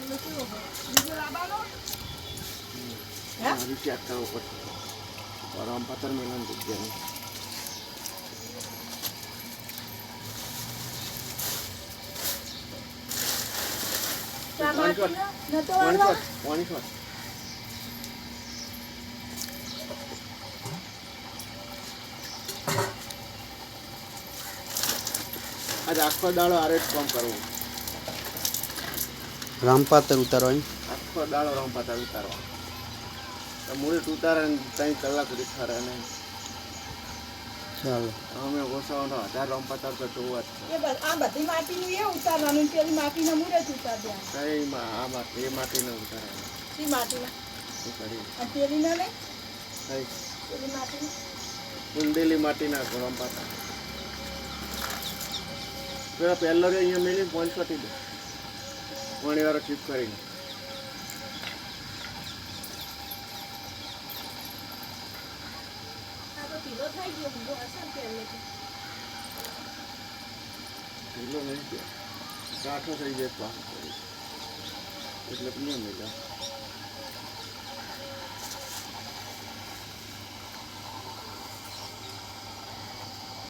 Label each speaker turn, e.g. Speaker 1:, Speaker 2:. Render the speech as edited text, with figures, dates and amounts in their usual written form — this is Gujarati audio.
Speaker 1: अभी चेक करो पर और हम पत्थर मिलन दिख गए one shot आज आखो दाड़ो आरे काम करવું
Speaker 2: રામપાતર ઉતારવાની
Speaker 1: આખો દાડો રામપાતર ઉતારવા તો મૂળ ઉતારે 3 કલાક સુધી ખરે ને
Speaker 2: ચાલો
Speaker 1: અમે ઓછાનો 1000 રામપાતર તો જોવા જ
Speaker 3: એ બસ આ બધી માટીનું એ ઉતારવાનું પેલી માટીના મૂળ જ ઉતાર દે
Speaker 1: કઈ માં આ માટી એ માટીને ઉતારવાનું
Speaker 3: સી માટીના
Speaker 1: ઉતારી
Speaker 3: આ પેલીના ને
Speaker 1: કઈ
Speaker 3: પેલી માટીની
Speaker 1: કુંડેલી માટીના રામપાતર પેલા પહેલો રે અહીંયા મેલી પોઈન્ટ કાઢી દે પાણી વાળો ચીપ કરીને
Speaker 3: આ તો કિલો થઈ ગયો હું અસર પહેલેથી
Speaker 1: કિલો નહીં ગયા કાઠો થઈ જાય પાછો એટલે નહીં મળ્યા